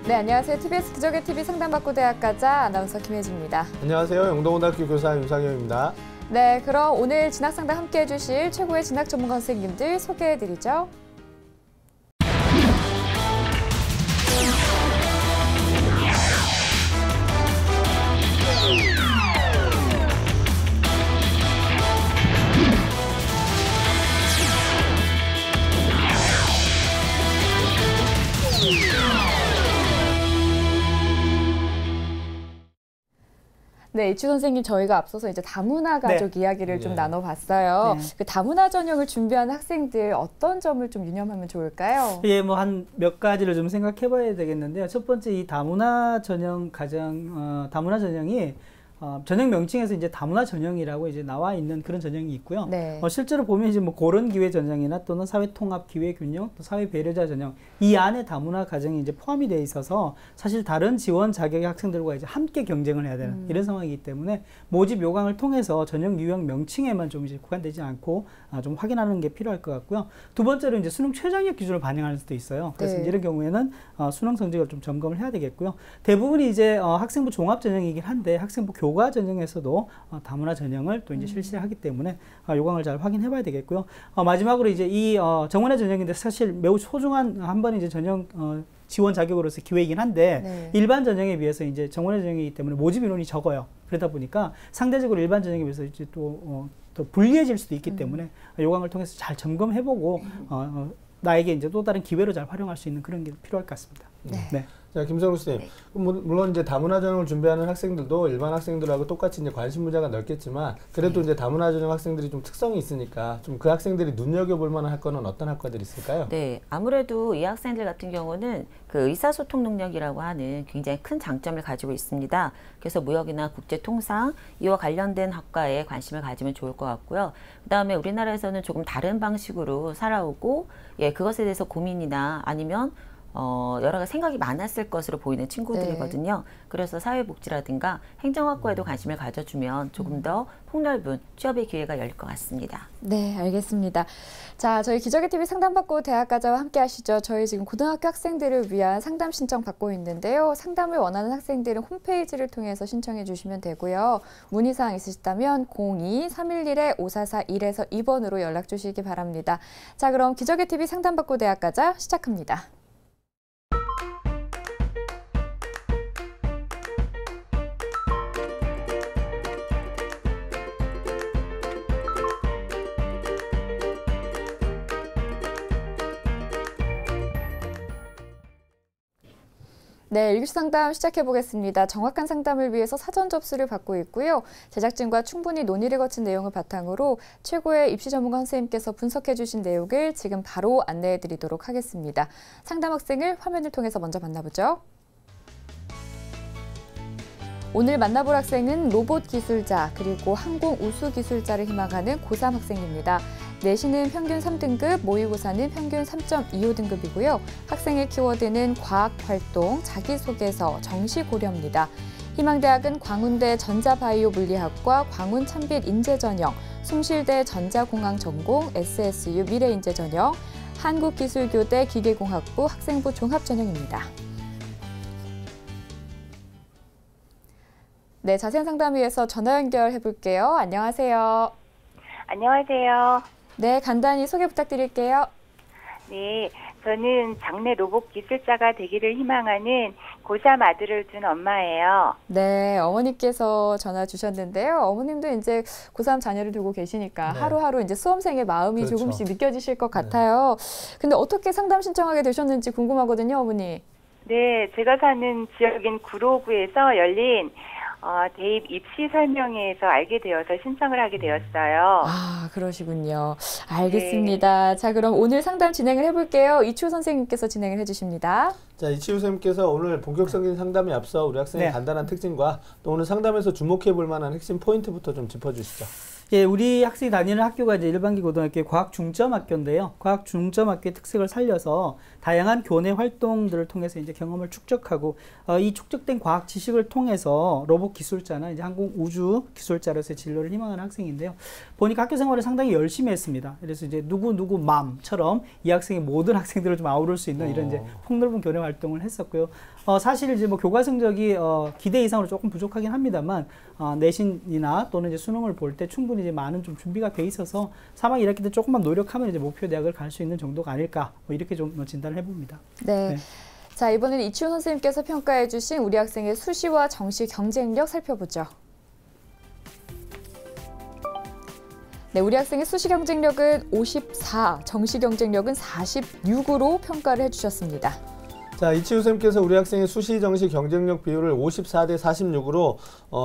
네, 안녕하세요. TBS 기적의 TV 상담받고 대학가자 아나운서 김혜지입니다. 안녕하세요. 영동고등학교 교사 윤상현입니다. 네, 그럼 오늘 진학상담 함께해 주실 최고의 진학 전문가 선생님들 소개해 드리죠. 네, 이추 선생님, 저희가 앞서서 이제 다문화 가족 이야기를 좀 나눠봤어요. 그 다문화 전형을 준비하는 학생들 어떤 점을 좀 유념하면 좋을까요? 예, 뭐 한 몇 가지를 좀 생각해봐야 되겠는데요. 첫 번째, 이 다문화 전형 다문화 전형이 전형 명칭에서 이제 다문화 전형이라고 이제 나와 있는 그런 전형이 있고요. 네. 실제로 보면 이제 뭐 고른 기회 전형이나 또는 사회 통합 기회 균형, 또 사회 배려자 전형 이 안에 다문화 가정이 이제 포함이 돼 있어서 사실 다른 지원 자격의 학생들과 이제 함께 경쟁을 해야 되는 이런 상황이기 때문에 모집 요강을 통해서 전형 유형 명칭에만 좀 이제 구간되지 않고 좀 확인하는 게 필요할 것 같고요. 두 번째로 이제 수능 최저학력 기준을 반영할 수도 있어요. 그래서 네. 이런 경우에는 수능 성적을 좀 점검을 해야 되겠고요. 대부분이 이제 학생부 종합 전형이긴 한데 학생부 교과 전형에서도 다문화 전형을 또 이제 실시하기 때문에 요강을 잘 확인해 봐야 되겠고요. 마지막으로 이제 이 정원의 전형인데 사실 매우 소중한 한 번 이제 전형 지원 자격으로서 기회이긴 한데 일반 전형에 비해서 이제 정원의 전형이기 때문에 모집 인원이 적어요. 그러다 보니까 상대적으로 일반 전형에 비해서 이제 또 불리해질 수도 있기 때문에 요강을 통해서 잘 점검해보고 나에게 이제 또 다른 기회로 잘 활용할 수 있는 그런 게 필요할 것 같습니다. 네. 자, 김성우 선생님. 물론 이제 다문화 전형을 준비하는 학생들도 일반 학생들하고 똑같이 이제 관심 분야가 넓겠지만 그래도 이제 다문화 전형 학생들이 좀 특성이 있으니까 좀 그 학생들이 눈여겨볼 만한 학과는 어떤 학과들이 있을까요? 네, 아무래도 이 학생들 같은 경우는 그 의사소통 능력이라고 하는 굉장히 큰 장점을 가지고 있습니다. 그래서 무역이나 국제통상 이와 관련된 학과에 관심을 가지면 좋을 것 같고요. 그다음에 우리나라에서는 조금 다른 방식으로 살아오고 그것에 대해서 고민이나 아니면 여러 가지 생각이 많았을 것으로 보이는 친구들이거든요. 그래서 사회복지라든가 행정학과에도 관심을 가져주면 조금 더 폭넓은 취업의 기회가 열릴 것 같습니다. 네, 알겠습니다. 자, 저희 기적의 TV 상담받고 대학가자와 함께 하시죠. 저희 지금 고등학교 학생들을 위한 상담 신청 받고 있는데요. 상담을 원하는 학생들은 홈페이지를 통해서 신청해 주시면 되고요. 문의사항 있으시다면 02-311-5441에서 2번으로 연락 주시기 바랍니다. 자, 그럼 기적의 TV 상담받고 대학가자 시작합니다. 네, 일교시 상담 시작해 보겠습니다. 정확한 상담을 위해서 사전 접수를 받고 있고요. 제작진과 충분히 논의를 거친 내용을 바탕으로 최고의 입시 전문가 선생님께서 분석해 주신 내용을 지금 바로 안내해 드리도록 하겠습니다. 상담 학생을 화면을 통해서 먼저 만나보죠. 오늘 만나볼 학생은 로봇 기술자 그리고 항공 우수 기술자를 희망하는 고3 학생입니다. 내신은 평균 3등급, 모의고사는 평균 3.25등급이고요. 학생의 키워드는 과학활동, 자기소개서, 정시 고려입니다. 희망대학은 광운대 전자바이오 물리학과 광운찬빛 인재전형, 숭실대 전자공학 전공, SSU 미래인재 전형, 한국기술교대 기계공학부 학생부 종합전형입니다. 네, 자세한 상담 위해서 전화 연결해 볼게요. 안녕하세요. 안녕하세요. 네, 간단히 소개 부탁드릴게요. 네, 저는 장래 로봇 기술자가 되기를 희망하는 고3 아들을 둔 엄마예요. 네, 어머니께서 전화 주셨는데요. 어머님도 이제 고3 자녀를 두고 계시니까 하루하루 이제 수험생의 마음이 조금씩 느껴지실 것 같아요. 근데 어떻게 상담 신청하게 되셨는지 궁금하거든요, 어머니. 네, 제가 사는 지역인 구로구에서 열린 대입 입시 설명회에서 알게 되어서 신청을 하게 되었어요. 아, 그러시군요. 알겠습니다. 네. 자, 그럼 오늘 상담 진행을 해볼게요. 이추 선생님께서 진행을 해주십니다. 자, 이치우 선생님께서 오늘 본격적인 상담에 앞서 우리 학생의 간단한 특징과 또 오늘 상담에서 주목해 볼 만한 핵심 포인트부터 좀 짚어주시죠. 예, 우리 학생이 다니는 학교가 이제 일반기 고등학교의 과학 중점 학교인데요. 과학 중점 학교의 특색을 살려서 다양한 교내 활동들을 통해서 이제 경험을 축적하고 이 축적된 과학 지식을 통해서 로봇 기술자나 이제 항공 우주 기술자로서의 진로를 희망하는 학생인데요. 보니까 학교 생활을 상당히 열심히 했습니다. 그래서 이제 누구 맘처럼 이 학생이 모든 학생들을 좀 아우를 수 있는 이런 이제 폭넓은 교내 활동을 했었고요. 사실 이제 뭐 교과 성적이 기대 이상으로 조금 부족하긴 합니다만 내신이나 또는 이제 수능을 볼 때 충분히 이제 많은 좀 준비가 돼 있어서 3학년 1학기 때 조금만 노력하면 이제 목표 대학을 갈 수 있는 정도가 아닐까 뭐 이렇게 좀 진단을 해봅니다. 네. 자, 이번에는 이치훈 선생님께서 평가해 주신 우리 학생의 수시와 정시 경쟁력 살펴보죠. 네, 우리 학생의 수시 경쟁력은 54, 정시 경쟁력은 46으로 평가를 해주셨습니다. 자, 이치훈 선생님께서 우리 학생의 수시 정시 경쟁력 비율을 54대 46으로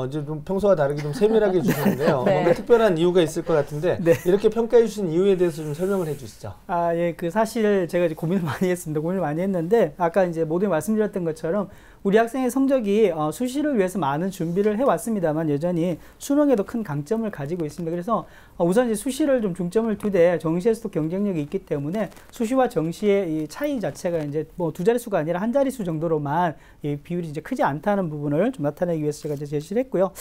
이제 좀 평소와 다르게 좀 세밀하게 주셨는데요. 네. 뭔가 특별한 이유가 있을 것 같은데 네. 이렇게 평가해 주신 이유에 대해서 좀 설명을 해 주시죠. 예, 그 사실 제가 이제 고민을 많이 했습니다. 고민을 많이 했는데 아까 이제 모두에 말씀드렸던 것처럼 우리 학생의 성적이 수시를 위해서 많은 준비를 해왔습니다만 여전히 수능에도 큰 강점을 가지고 있습니다. 그래서 우선 이제 수시를 좀 중점을 두되 정시에서도 경쟁력이 있기 때문에 수시와 정시의 이 차이 자체가 이제 뭐 두 자릿수가 아니라 한 자릿수 정도로만 이 비율이 이제 크지 않다는 부분을 좀 나타내기 위해서 제가 이제 제시를 했고요.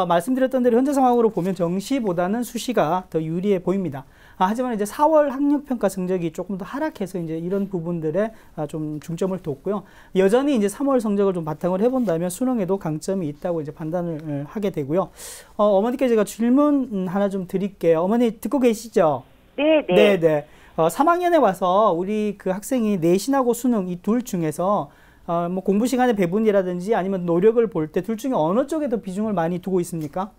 말씀드렸던 대로 현재 상황으로 보면 정시보다는 수시가 더 유리해 보입니다. 하지만 이제 4월 학력평가 성적이 조금 더 하락해서 이제 이런 부분들에 좀 중점을 뒀고요. 여전히 이제 3월 성적을 좀 바탕을 해본다면 수능에도 강점이 있다고 이제 판단을 하게 되고요. 어머니께 제가 질문 하나 좀 드릴게요. 어머니 듣고 계시죠? 네. 네네. 3학년에 와서 우리 그 학생이 내신하고 수능 이 둘 중에서 뭐 공부 시간의 배분이라든지 아니면 노력을 볼 때 둘 중에 어느 쪽에 더 비중을 많이 두고 있습니까?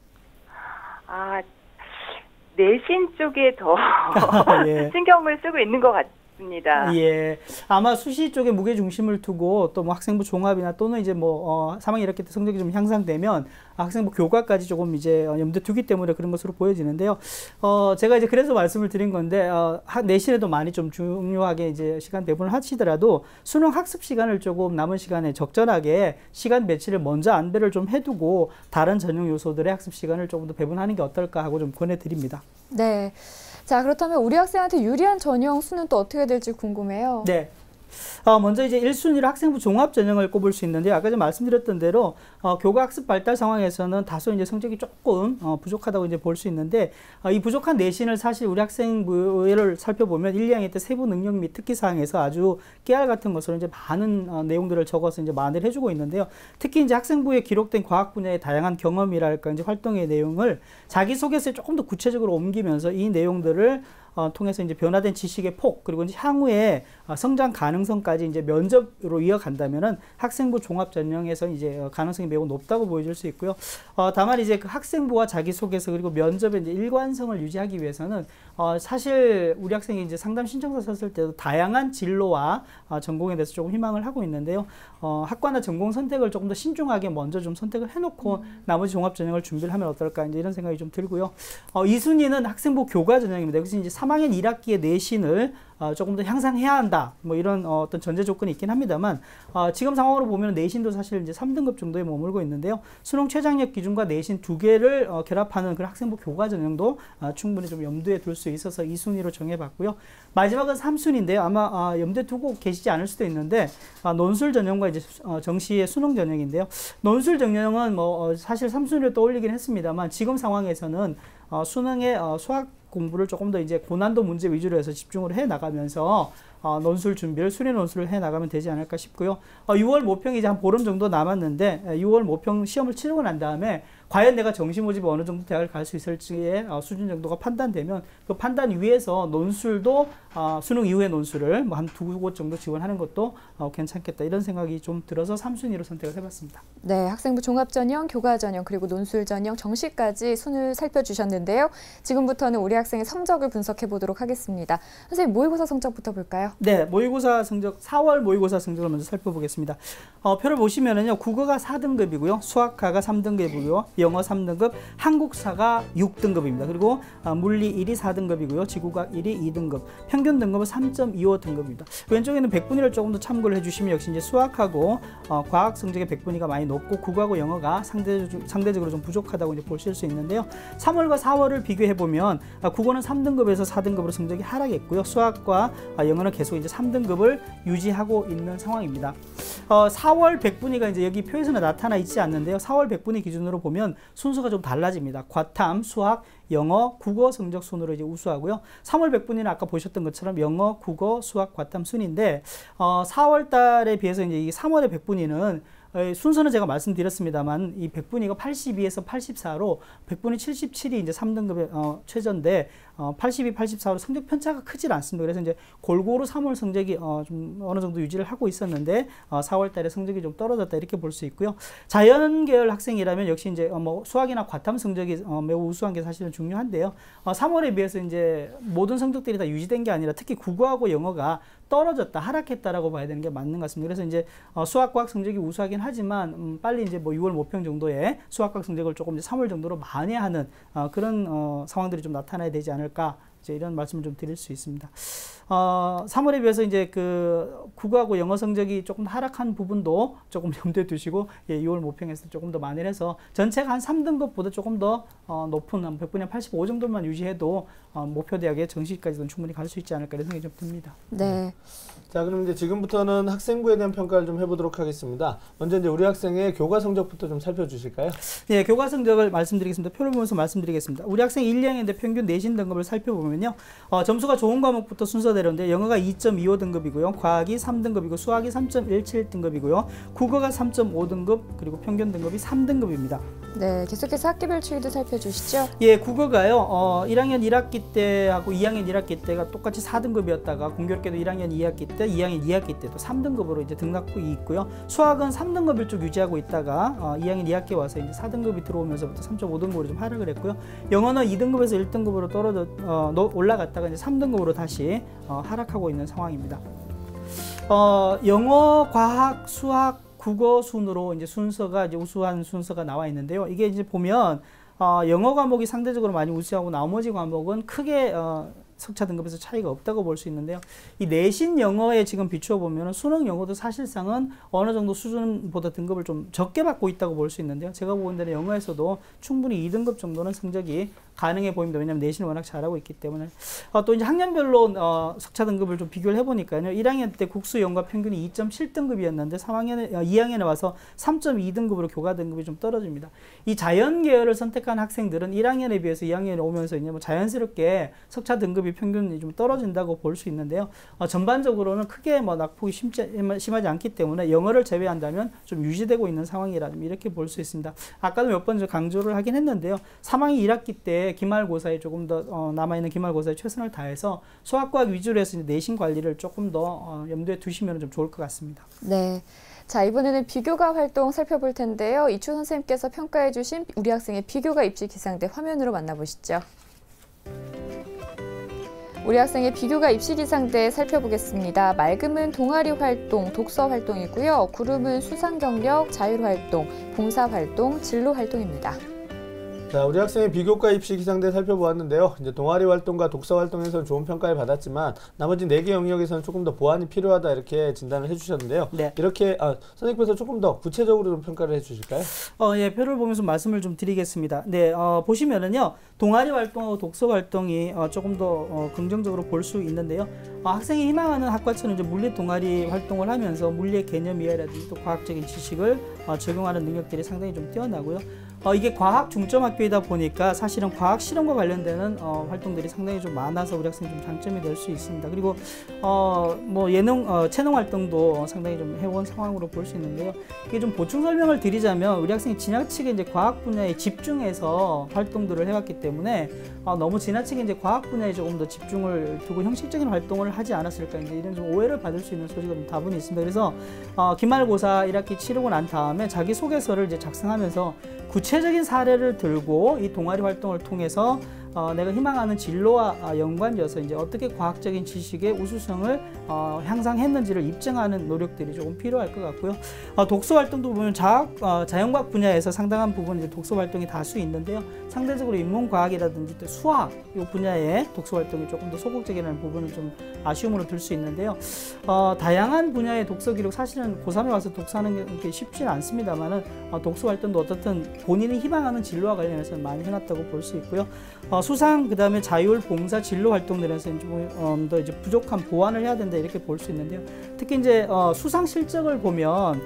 내신 쪽에 더 예. 신경을 쓰고 있는 것 같습니다. 예. 아마 수시 쪽에 무게 중심을 두고 또 뭐 학생부 종합이나 또는 이제 뭐 3학년 이렇게 성적이 좀 향상되면 학생부 교과까지 조금 이제 염두에 두기 때문에 그런 것으로 보여지는데요. 제가 이제 그래서 말씀을 드린 건데 내신에도 많이 좀 중요하게 이제 시간 배분을 하시더라도 수능 학습 시간을 조금 남은 시간에 적절하게 시간 배치를 먼저 안배를 좀 해두고 다른 전형 요소들의 학습 시간을 조금 더 배분하는 게 어떨까 하고 좀 권해드립니다. 네. 자, 그렇다면 우리 학생한테 유리한 전형 수는 또 어떻게 될지 궁금해요. 네. 먼저 이제 1순위로 학생부 종합 전형을 꼽을 수 있는데 아까 좀 말씀드렸던 대로 교과 학습 발달 상황에서는 다소 이제 성적이 조금 부족하다고 이제 볼 수 있는데 이 부족한 내신을 사실 우리 학생부를 살펴보면 1, 2학년 때 세부 능력 및 특기 사항에서 아주 깨알 같은 것으로 이제 많은 내용들을 적어서 이제 만회를 해주고 있는데요. 특히 이제 학생부에 기록된 과학 분야의 다양한 경험이랄까 이제 활동의 내용을 자기소개서에 조금 더 구체적으로 옮기면서 이 내용들을 통해서 이제 변화된 지식의 폭 그리고 이제 향후에 성장 가능성까지 이제 면접으로 이어간다면은 학생부 종합 전형에서 이제 가능성이 매우 높다고 보여질 수 있고요. 다만 이제 그 학생부와 자기소개서 그리고 면접의 이제 일관성을 유지하기 위해서는 사실 우리 학생이 이제 상담 신청서 썼을 때도 다양한 진로와 전공에 대해서 조금 희망을 하고 있는데요. 학과나 전공 선택을 조금 더 신중하게 먼저 좀 선택을 해놓고 나머지 종합 전형을 준비를 하면 어떨까 이제 이런 생각이 좀 들고요. 2순위는 학생부 교과 전형입니다. 그래서 이제 3학년 1학기의 내신을 조금 더 향상해야 한다. 뭐 이런 어떤 전제 조건이 있긴 합니다만 지금 상황으로 보면 내신도 사실 이제 3등급 정도에 머물고 있는데요. 수능 최장력 기준과 내신 두 개를 결합하는 그런 학생부 교과 전형도 충분히 좀 염두에 둘 수 있어서 2순위로 정해봤고요. 마지막은 3순위인데요. 아마 염두에 두고 계시지 않을 수도 있는데 논술 전형과 이제 정시의 수능 전형인데요. 논술 전형은 뭐 사실 3순위로 떠올리긴 했습니다만 지금 상황에서는 수능의 수학 공부를 조금 더 이제 고난도 문제 위주로 해서 집중을 해 나가면서 논술 준비를 수리 논술을 해 나가면 되지 않을까 싶고요. 6월 모평이 이제 한 보름 정도 남았는데 6월 모평 시험을 치르고 난 다음에 과연 내가 정시 모집에 어느 정도 대학을 갈 수 있을지의 수준 정도가 판단되면 그 판단 위에서 논술도 수능 이후의 논술을 뭐 한 2곳 정도 지원하는 것도 괜찮겠다 이런 생각이 좀 들어서 3순위로 선택을 해봤습니다. 네, 학생부 종합 전형, 교과 전형 그리고 논술 전형, 정시까지 순을 살펴주셨는데요. 지금부터는 우리 학생의 성적을 분석해 보도록 하겠습니다. 선생님, 모의고사 성적부터 볼까요? 네, 모의고사 성적 4월 모의고사 성적을 먼저 살펴보겠습니다. 표를 보시면은요, 국어가 4등급이고요, 수학과가 3등급이고요, 영어 3등급, 한국사가 6등급입니다. 그리고 물리 1이 4등급이고요. 지구과학 1이 2등급, 평균 등급은 3.25 등급입니다. 왼쪽에는 백분위를 조금 더 참고를 해주시면 역시 이제 수학하고 과학 성적의 백분위가 많이 높고 국어하고 영어가 상대적으로 좀 부족하다고 이제 보실 수 있는데요. 3월과 4월을 비교해 보면 국어는 3등급에서 4등급으로 성적이 하락했고요. 수학과 영어는 계속 이제 3등급을 유지하고 있는 상황입니다. 4월 백분위가 이제 여기 표에서는 나타나 있지 않는데요. 4월 백분위 기준으로 보면 순서가 좀 달라집니다. 과탐, 수학, 영어, 국어 성적 순으로 이제 우수하고요. 3월 백분위는 아까 보셨던 것처럼 영어, 국어, 수학, 과탐 순인데 4월 달에 비해서 이제 이 3월의 백분위는 순서는 제가 말씀드렸습니다만 이 백분위가 82에서 84로 백분위 77이 이제 3등급의 최저인데 82, 84로 성적 편차가 크질 않습니다. 그래서 이제 골고루 3월 성적이 좀 어느 정도 유지를 하고 있었는데 4월 달에 성적이 좀 떨어졌다 이렇게 볼 수 있고요. 자연 계열 학생이라면 역시 이제 뭐 수학이나 과탐 성적이 매우 우수한 게 사실은 중요한데요. 3월에 비해서 이제 모든 성적들이 다 유지된 게 아니라 특히 국어하고 영어가 떨어졌다, 하락했다라고 봐야 되는 게 맞는 것 같습니다. 그래서 이제 수학과학 성적이 우수하긴 하지만 빨리 이제 뭐 6월 모평 정도의 수학과학 성적을 조금 이제 3월 정도로 만회하는 그런 상황들이 좀 나타나야 되지 않을까, 이제 이런 말씀을 좀 드릴 수 있습니다. 3월에 비해서 이제 그 국어하고 영어 성적이 조금 하락한 부분도 조금 염두에 두시고 6월 모평에서 조금 더 만회를 해서 전체가 한 3등급보다 조금 더 높은 한 백분위 85 정도만 유지해도 목표 대학의 정시까지도 충분히 갈 수 있지 않을까 이런 생각이 좀 듭니다. 네. 자, 그럼 이제 지금부터는 학생부에 대한 평가를 좀 해보도록 하겠습니다. 먼저 이제 우리 학생의 교과 성적부터 좀 살펴주실까요? 네, 교과 성적을 말씀드리겠습니다. 표를 보면서 말씀드리겠습니다. 우리 학생 1, 2학년인데 평균 내신 등급을 살펴보면요. 점수가 좋은 과목부터 순서대로인데 영어가 2.25 등급이고요. 과학이 3등급이고 수학이 3.17 등급이고요. 국어가 3.5등급, 그리고 평균 등급이 3등급입니다. 네, 계속해서 학기별 추이도 살펴주시죠. 예, 국어가요. 1학년 1학기 때하고 2학년 1학기 때가 똑같이 4등급이었다가 공교롭게도 1학년 2학기 때, 2학년 2학기 때도 3등급으로 이제 등락폭이 있고요. 수학은 3등급을 쭉 유지하고 있다가 2학년 2학기 와서 이제 4등급이 들어오면서부터 3.5등급으로 좀 하락을 했고요. 영어는 2등급에서 1등급으로 올라갔다가 이제 3등급으로 다시 하락하고 있는 상황입니다. 영어, 과학, 수학, 국어 순으로 이제 순서가 이제 우수한 순서가 나와 있는데요. 이게 이제 보면 영어 과목이 상대적으로 많이 우수하고 나머지 과목은 크게 석차 등급에서 차이가 없다고 볼 수 있는데요. 이 내신 영어에 지금 비추어 보면 수능 영어도 사실상은 어느 정도 수준보다 등급을 좀 적게 받고 있다고 볼 수 있는데요. 제가 보는 데는 영어에서도 충분히 2등급 정도는 성적이 가능해 보입니다. 왜냐하면 내신을 워낙 잘하고 있기 때문에. 또 이제 학년별로 석차 등급을 좀 비교를 해보니까요. 1학년 때 국수 영과 평균이 2.7등급이었는데 2학년에 와서 3.2등급으로 교과 등급이 좀 떨어집니다. 이 자연 계열을 선택한 학생들은 1학년에 비해서 2학년에 오면서 이제 뭐 자연스럽게 석차 등급이 평균이 좀 떨어진다고 볼 수 있는데요. 전반적으로는 크게 뭐 낙폭이 심하지 않기 때문에 영어를 제외한다면 좀 유지되고 있는 상황이라 이렇게 볼 수 있습니다. 아까도 몇 번 강조를 하긴 했는데요. 3학기 1학기 때 기말고사에 조금 더 남아있는 기말고사에 최선을 다해서 수학과학 위주로 해서 내신 관리를 조금 더 염두에 두시면 좀 좋을 것 같습니다. 네. 자, 이번에는 비교과 활동 살펴볼 텐데요. 이추 선생님께서 평가해 주신 우리 학생의 비교과 입시 기상대 화면으로 만나보시죠. 우리 학생의 비교과 입시 기상대 살펴보겠습니다. 맑음은 동아리 활동, 독서 활동이고요. 구름은 수상 경력, 자율 활동, 봉사 활동, 진로 활동입니다. 자, 우리 학생의 비교과 입시 기상대 살펴보았는데요. 이제 동아리 활동과 독서 활동에서는 좋은 평가를 받았지만 나머지 4개 영역에서는 조금 더 보완이 필요하다 이렇게 진단을 해주셨는데요. 네. 이렇게 선생님께서 조금 더 구체적으로 좀 평가를 해주실까요? 예, 표를 보면서 말씀을 좀 드리겠습니다. 네, 보시면은요, 동아리 활동하고 독서 활동이 조금 더 긍정적으로 볼 수 있는데요. 학생이 희망하는 학과처럼 이제 물리 동아리 활동을 하면서 물리의 개념 이해라든지 또 과학적인 지식을 적용하는 능력들이 상당히 좀 뛰어나고요. 이게 과학 중점 학교이다 보니까 사실은 과학 실험과 관련되는 활동들이 상당히 좀 많아서 우리 학생이 좀 장점이 될 수 있습니다. 그리고 뭐 체능 활동도 상당히 좀 해온 상황으로 볼 수 있는데요. 이게 좀 보충 설명을 드리자면 우리 학생이 지나치게 이제 과학 분야에 집중해서 활동들을 해왔기 때문에 너무 지나치게 이제 과학 분야에 조금 더 집중을 두고 형식적인 활동을 하지 않았을까, 이제 이런 좀 오해를 받을 수 있는 소지가 좀 다분히 있습니다. 그래서 기말고사 1학기 치르고 난 다음에 자기 소개서를 이제 작성하면서 구체적인 사례를 들고 이 동아리 활동을 통해서 내가 희망하는 진로와 연관져서 이제 어떻게 과학적인 지식의 우수성을 향상했는지를 입증하는 노력들이 조금 필요할 것 같고요. 독서 활동도 보면 자연과학 분야에서 상당한 부분 이제 독서 활동이 다수 있는데요. 상대적으로 인문과학이라든지 또 수학 이 분야의 독서 활동이 조금 더 소극적이라는 부분은 좀 아쉬움으로 들 수 있는데요. 다양한 분야의 독서 기록 사실은 고3에 와서 독서하는 게 쉽지는 않습니다만은 독서 활동도 어떻든 본인이 희망하는 진로와 관련해서 많이 해놨다고 볼 수 있고요. 수상 그다음에 자율 봉사 진로 활동들에서 좀 더 이제 부족한 보완을 해야 된다 이렇게 볼 수 있는데요. 특히 이제 수상 실적을 보면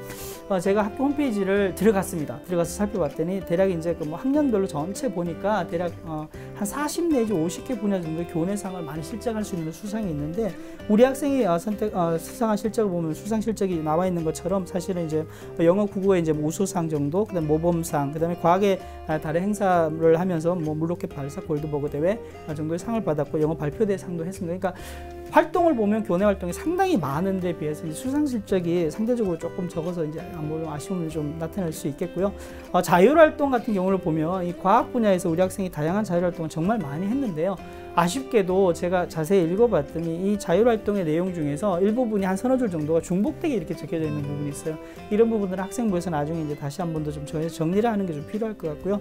제가 학교 홈페이지를 들어가서 살펴봤더니 대략 이제 그 뭐 학년별로 전체 보니까 대략 한 40 내지 50개 분야 정도의 교내상을 많이 실적할 수 있는 수상이 있는데 우리 학생이 수상한 실적을 보면 수상 실적이 나와 있는 것처럼 사실은 이제 영어 국어의 이제 우수상 정도, 그다음 모범상, 그다음에 과학의 달의 행사를 하면서 뭐 물로켓 발사 골드버그 대회 정도의 상을 받았고 영어 발표대 상도 했습니다. 그러니까 활동을 보면 교내 활동이 상당히 많은데 비해서 수상 실적이 상대적으로 조금 적어서 이제 아쉬움을 좀 나타낼 수 있겠고요. 자율 활동 같은 경우를 보면 이 과학 분야에서 우리 학생이 다양한 자율 활동을 정말 많이 했는데요. 아쉽게도 제가 자세히 읽어봤더니 이 자율활동의 내용 중에서 일부분이 한 서너 줄 정도가 중복되게 이렇게 적혀져 있는 부분이 있어요. 이런 부분들은 학생부에서 나중에 이제 다시 한 번 더 좀 정리를 하는 게 좀 필요할 것 같고요.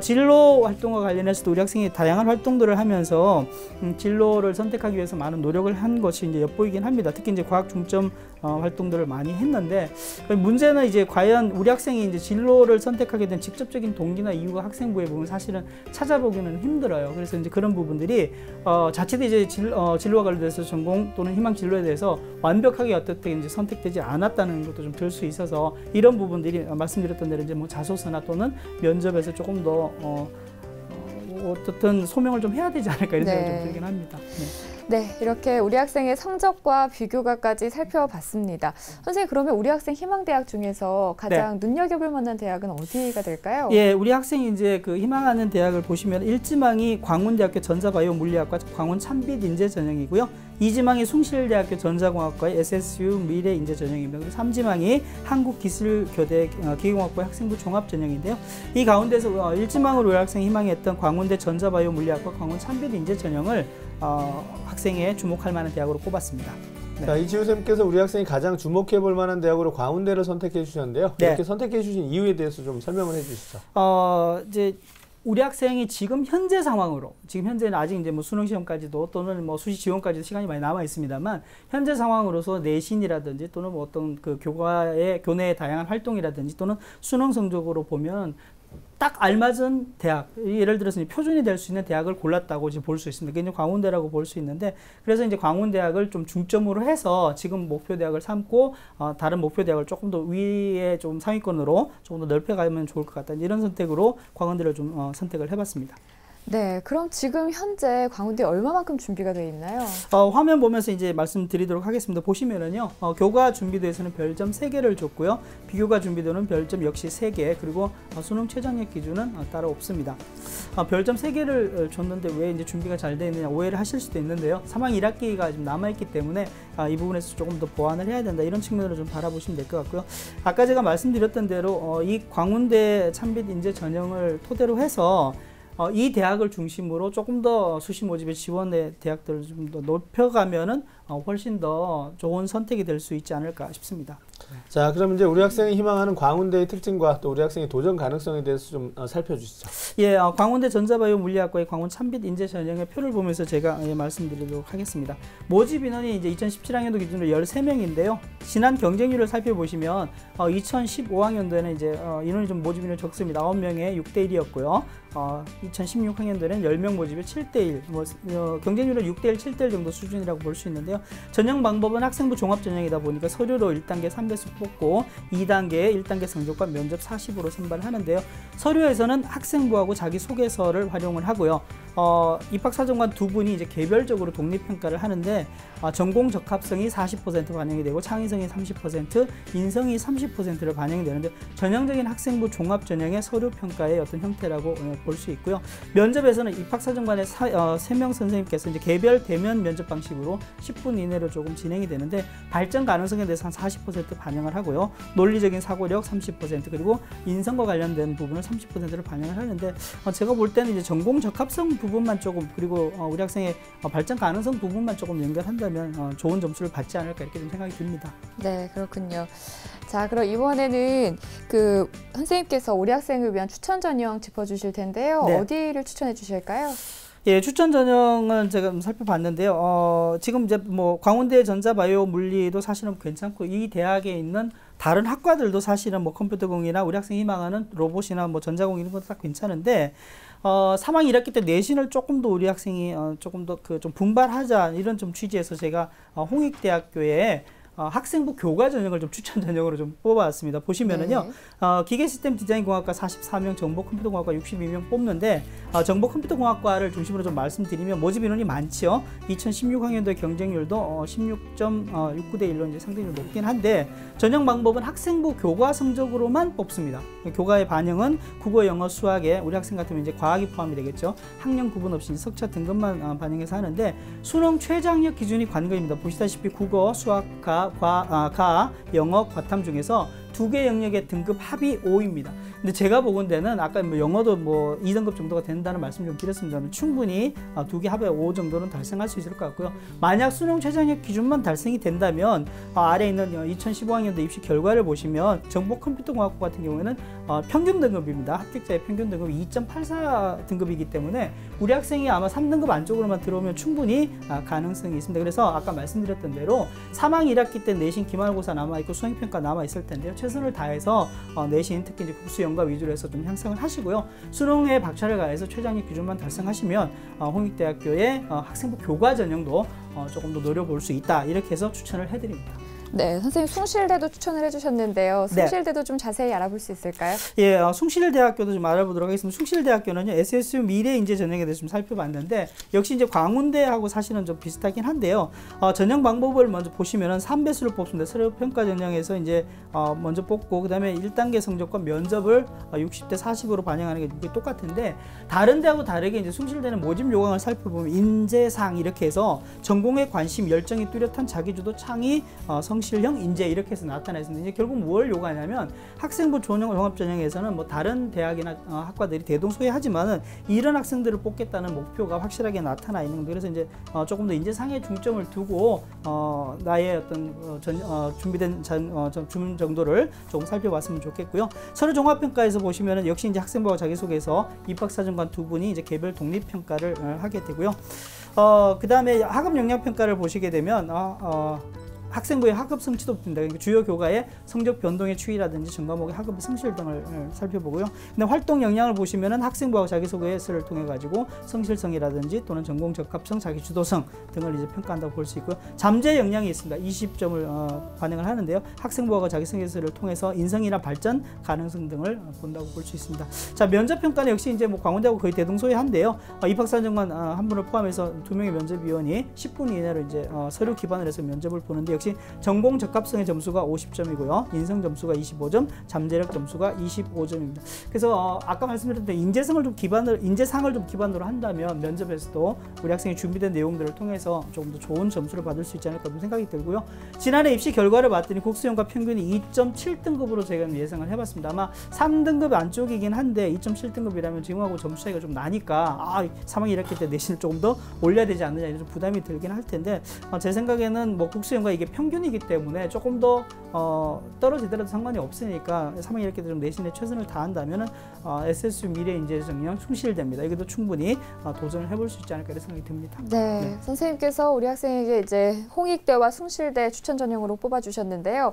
진로 활동과 관련해서도 우리 학생이 다양한 활동들을 하면서 진로를 선택하기 위해서 많은 노력을 한 것이 이제 엿보이긴 합니다. 특히 이제 과학 중점 활동들을 많이 했는데 문제는 이제 과연 우리 학생이 이제 진로를 선택하게 된 직접적인 동기나 이유가 학생부에 보면 사실은 찾아보기는 힘들어요. 그래서 이제 그런 부분들이 자칫 이제 진로와 관련돼서 전공 또는 희망 진로에 대해서 완벽하게 어떻게 이제 선택되지 않았다는 것도 좀 들 수 있어서 이런 부분들이 말씀드렸던 대로 이제 뭐 자소서나 또는 면접에서 조금 더 어떻든 소명을 좀 해야 되지 않을까 이런 생각이 좀 들긴 합니다. 네, 이렇게 우리 학생의 성적과 비교과까지 살펴봤습니다. 선생님, 그러면 우리 학생 희망대학 중에서 가장 눈여겨볼 만한 대학은 어디가 될까요? 예, 우리 학생이 이제 그 희망하는 대학을 보시면 1지망이 광운대학교 전자바이오 물리학과 광운 찬빛 인재 전형이고요. 2지망이 숭실대학교 전자공학과의 SSU 미래 인재 전형입니다. 그리고 3지망이 한국기술교대 기계공학부의 학생부 종합 전형인데요. 이 가운데서 1지망으로 우리 학생이 희망했던 광운대 전자바이오 물리학과 광운 찬빛 인재 전형을 학생의 주목할 만한 대학으로 꼽았습니다. 네. 자, 이지우 쌤께서 우리 학생이 가장 주목해 볼 만한 대학으로 광운대를 선택해 주셨는데요. 네. 이렇게 선택해 주신 이유에 대해서 좀 설명을 해 주시죠. 이제 우리 학생이 지금 현재 상황으로, 지금 현재는 아직 이제 뭐 수능 시험까지도 또는 뭐 수시 지원까지도 시간이 많이 남아 있습니다만, 현재 상황으로서 내신이라든지 또는 뭐 어떤 그 교내의 다양한 활동이라든지 또는 수능 성적으로 보면 딱 알맞은 대학, 예를 들어서 표준이 될 수 있는 대학을 골랐다고 지금 볼 수 있습니다. 그게 이제 광운대라고 볼 수 있는데, 그래서 이제 광운대학을 좀 중점으로 해서 지금 목표 대학을 삼고 다른 목표 대학을 조금 더 위에 좀 상위권으로 조금 더 넓혀가면 좋을 것 같다. 이런 선택으로 광운대를 좀 선택을 해봤습니다. 네, 그럼 지금 현재 광운대 얼마만큼 준비가 되어 있나요? 화면 보면서 이제 말씀드리도록 하겠습니다. 보시면은요, 교과 준비도에서는 별점 3개를 줬고요. 비교과 준비도는 별점 역시 3개, 그리고 수능 최저학력 기준은 따로 없습니다. 별점 3개를 줬는데 왜 이제 준비가 잘 되어 있느냐 오해를 하실 수도 있는데요. 3학 1학기가 좀 남아있기 때문에 이 부분에서 조금 더 보완을 해야 된다. 이런 측면으로 좀 바라보시면 될 것 같고요. 아까 제가 말씀드렸던 대로 이 광운대 찬빛 인재 전형을 토대로 해서 이 대학을 중심으로 조금 더 수시 모집의 지원의 대학들을 좀 더 높여가면은 훨씬 더 좋은 선택이 될 수 있지 않을까 싶습니다. 자, 그럼 이제 우리 학생이 희망하는 광운대의 특징과 또 우리 학생의 도전 가능성에 대해서 좀 살펴주시죠. 예, 광운대 전자바이오 물리학과의 광운 찬빛 인재 전형의 표를 보면서 제가 말씀드리도록 하겠습니다. 모집 인원이 이제 2017학년도 기준으로 13명인데요. 지난 경쟁률을 살펴보시면 2015학년도에는 이제 인원이 좀 모집 인원이 적습니다. 9명에 6대1이었고요. 2016학년도에는 10명 모집에 7대1, 경쟁률은 6대1, 7대1 정도 수준이라고 볼 수 있는데요. 전형 방법은 학생부 종합 전형이다 보니까 서류로 1단계 3배수 뽑고 2단계 1단계 성적과 면접 40으로 선발을 하는데요. 서류에서는 학생부하고 자기소개서를 활용을 하고요. 입학사정관 두 분이 이제 개별적으로 독립평가를 하는데 전공 적합성이 40% 반영이 되고 창의성 수능성이 30%, 인성이 30%를 반영이 되는데 전형적인 학생부 종합 전형의 서류 평가의 어떤 형태라고 볼 수 있고요. 면접에서는 입학사정관의 3명 선생님께서 이제 개별 대면 면접 방식으로 10분 이내로 조금 진행이 되는데 발전 가능성에 대해서 한 40% 반영을 하고요. 논리적인 사고력 30% 그리고 인성과 관련된 부분을 30%를 반영을 하는데 제가 볼 때는 이제 전공 적합성 부분만 조금 그리고 우리 학생의 발전 가능성 부분만 조금 연결한다면 좋은 점수를 받지 않을까 이렇게 좀 생각이 듭니다. 네, 그렇군요. 자, 그럼 이번에는 그 선생님께서 우리 학생을 위한 추천 전형 짚어주실 텐데요. 네. 어디를 추천해 주실까요? 예, 추천 전형은 제가 좀 살펴봤는데요. 지금 이제 뭐 광운대 전자바이오 물리도 사실은 괜찮고 이 대학에 있는 다른 학과들도 사실은 뭐 컴퓨터공이나 우리 학생이 희망하는 로봇이나 뭐 전자공 이런 것도 다 괜찮은데 3학년 1학기 때 내신을 조금 더 우리 학생이 조금 더 그 좀 분발하자 이런 좀 취지에서 제가 홍익대학교에 학생부 교과 전형을 좀 추천 전형으로 좀 뽑아왔습니다. 보시면은요, 기계시스템 디자인공학과 44명, 정보컴퓨터공학과 62명 뽑는데 정보컴퓨터공학과를 중심으로 좀 말씀드리면 모집 인원이 많죠. 2016학년도의 경쟁률도 16.69대 1로 이제 상당히 높긴 한데 전형 방법은 학생부 교과 성적으로만 뽑습니다. 교과의 반영은 국어, 영어, 수학에 우리 학생 같으면 이제 과학이 포함이 되겠죠. 학년 구분 없이 석차 등급만 반영해서 하는데 수능 최저학력 기준이 관건입니다. 보시다시피 국어, 수학, 가, 영어, 과탐 중에서 2개 영역의 등급 합이 5입니다. 근데 제가 보건대는 아까 뭐 영어도 뭐 2등급 정도가 된다는 말씀 좀 드렸습니다만 충분히 2개 합의 5 정도는 달성할 수 있을 것 같고요. 만약 수능 최저학력 기준만 달성이 된다면 아래에 있는 2015학년도 입시 결과를 보시면 정보컴퓨터공학부 같은 경우에는 평균 등급입니다. 합격자의 평균 등급이 2.84 등급이기 때문에 우리 학생이 아마 3등급 안쪽으로만 들어오면 충분히 가능성이 있습니다. 그래서 아까 말씀드렸던 대로 3학년 1학기 때 내신 기말고사 남아있고 수행평가 남아있을 텐데요. 최선을 다해서 내신 특히 이제 국수영과 위주로 해서 좀 향상을 하시고요. 수능에 박차를 가해서 최저학력 기준만 달성하시면 홍익대학교의 학생부 교과 전형도 조금 더 노려볼 수 있다. 이렇게 해서 추천을 해드립니다. 네, 선생님 숭실대도 추천을 해주셨는데요. 숭실대도 좀 자세히 알아볼 수 있을까요? 예, 숭실대학교도 좀 알아보도록 하겠습니다. 숭실대학교는요, SSU 미래인재 전형에 대해서 좀 살펴봤는데 역시 이제 광운대하고 사실은 좀 비슷하긴 한데요. 전형 방법을 먼저 보시면은 3배수를 뽑습니다. 서류평가 전형에서 이제 먼저 뽑고 그다음에 1단계 성적과 면접을 60대 40으로 반영하는 게 똑같은데 다른 데하고 다르게 이제 숭실대는 모집 요강을 살펴보면 인재상 이렇게 해서 전공에 관심, 열정이 뚜렷한 자기주도, 창의, 성실형, 인재 이렇게 해서 나타나 있습니다. 이제 결국 뭘 요구하냐면 학생부 종합전형에서는 뭐 다른 대학이나 학과들이 대동소이하지만은 이런 학생들을 뽑겠다는 목표가 확실하게 나타나 있는 겁니다. 그래서 이제 조금 더 인재상에 중점을 두고 나의 어떤 준비된 준 정도를 조금 살펴봤으면 좋겠고요. 서류 종합평가에서 보시면은 역시 이제 학생부와 자기소개서 입학사정관 두 분이 이제 개별 독립평가를 하게 되고요. 그 다음에 학업 역량평가를 보시게 되면 학생부의 학업 성취도 봅니다. 그러니까 주요 교과의 성적 변동의 추이라든지 전 과목의 학업 성실 등을 살펴보고요. 근데 활동 역량을 보시면은 학생부하고 자기소개서를 통해 가지고 성실성이라든지 또는 전공 적합성, 자기 주도성 등을 이제 평가한다고 볼 수 있고요. 잠재 역량이 있습니다. 20점을 반영을 하는데요. 학생부하고 자기소개서를 통해서 인성이나 발전 가능성 등을 본다고 볼 수 있습니다. 자, 면접 평가는 역시 이제 뭐 광운대하고 거의 대동소이한데요. 입학사정관 한 분을 포함해서 2명의 면접위원이 10분 이내로 이제 서류 기반을 해서 면접을 보는데 역시 전공 적합성의 점수가 50점이고요. 인성 점수가 25점, 잠재력 점수가 25점입니다. 그래서 아까 말씀드렸던 인재상을 좀 기반으로 한다면 면접에서도 우리 학생이 준비된 내용들을 통해서 조금 더 좋은 점수를 받을 수 있지 않을까 생각이 들고요. 지난해 입시 결과를 봤더니 국수영과 평균이 2.7등급으로 제가 예상을 해봤습니다. 아마 3등급 안쪽이긴 한데 2.7등급이라면 지금하고 점수 차이가 좀 나니까 3학년 1학기 때 내신을 조금 더 올려야 되지 않느냐 이런 좀 부담이 들긴 할 텐데 제 생각에는 뭐 국수영과 이게 평균이기 때문에 조금 더 떨어지더라도 상관이 없으니까 3학년 1학기 때 좀 내신에 최선을 다한다면은 SSU 미래인재전형 숭실대입니다. 이것도 충분히 도전을 해볼 수 있지 않을까 이런 생각이 듭니다. 네, 선생님께서 우리 학생에게 이제 홍익대와 숭실대 추천 전형으로 뽑아주셨는데요.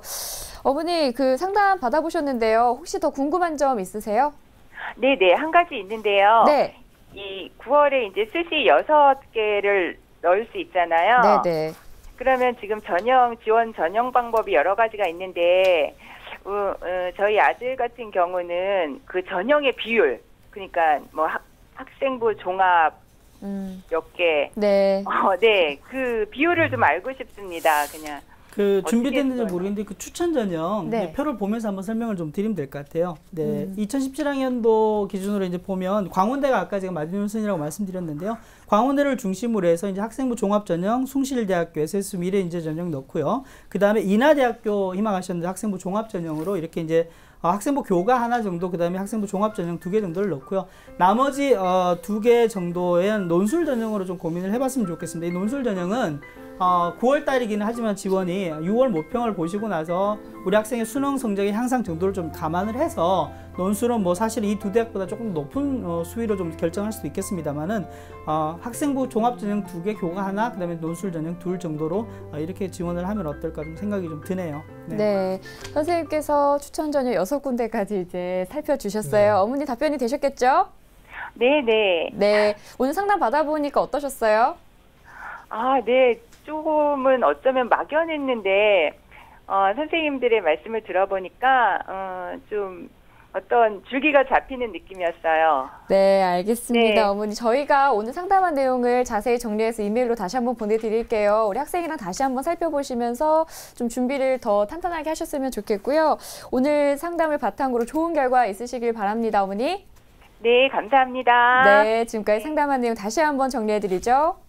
어머니 그 상담 받아보셨는데요. 혹시 더 궁금한 점 있으세요? 네네, 한 가지 있는데요. 네. 이 9월에 이제 스시 6개를 넣을 수 있잖아요. 네네. 그러면 지금 지원 전형 방법이 여러 가지가 있는데 저희 아들 같은 경우는 그 전형의 비율, 그러니까 뭐 학생부 종합 몇 개, 네. 네, 그 비율을 좀 알고 싶습니다. 그냥. 그 어떻게 준비됐는지 했어요? 모르겠는데 그 추천 전형 네. 이제 표를 보면서 한번 설명을 좀 드리면 될 것 같아요. 네, 2017학년도 기준으로 이제 보면 광운대가 아까 제가 마지노선이라고 말씀드렸는데요. 광운대를 중심으로 해서 이제 학생부 종합 전형, 숭실대학교, SSU 미래인재 전형 넣고요. 그 다음에 인하대학교 희망하셨는데 학생부 종합 전형으로 이렇게 이제 학생부 교과 하나 정도, 그 다음에 학생부 종합 전형 2개 정도를 넣고요. 나머지 2개 정도의 논술 전형으로 좀 고민을 해봤으면 좋겠습니다. 이 논술 전형은 9월 달이기는 하지만 지원이 6월 모평을 보시고 나서 우리 학생의 수능 성적의 향상 정도를 좀 감안을 해서 논술은 뭐 사실 이 두 대학보다 조금 높은 수위로 좀 결정할 수도 있겠습니다만은 학생부 종합 전형 2개, 교과 하나, 그다음에 논술 전형 2 정도로 이렇게 지원을 하면 어떨까 좀 생각이 좀 드네요. 네. 선생님께서 추천 전형 6군데까지 이제 살펴주셨어요. 어머니 답변이 되셨겠죠? 네네. 네. 오늘 상담 받아보니까 어떠셨어요? 네. 조금은 어쩌면 막연했는데 선생님들의 말씀을 들어보니까 좀 어떤 줄기가 잡히는 느낌이었어요. 네, 알겠습니다. 네. 어머니, 저희가 오늘 상담한 내용을 자세히 정리해서 이메일로 다시 한번 보내드릴게요. 우리 학생이랑 다시 한번 살펴보시면서 좀 준비를 더 탄탄하게 하셨으면 좋겠고요. 오늘 상담을 바탕으로 좋은 결과 있으시길 바랍니다, 어머니. 네, 감사합니다. 네, 지금까지 상담한 내용 다시 한번 정리해드리죠.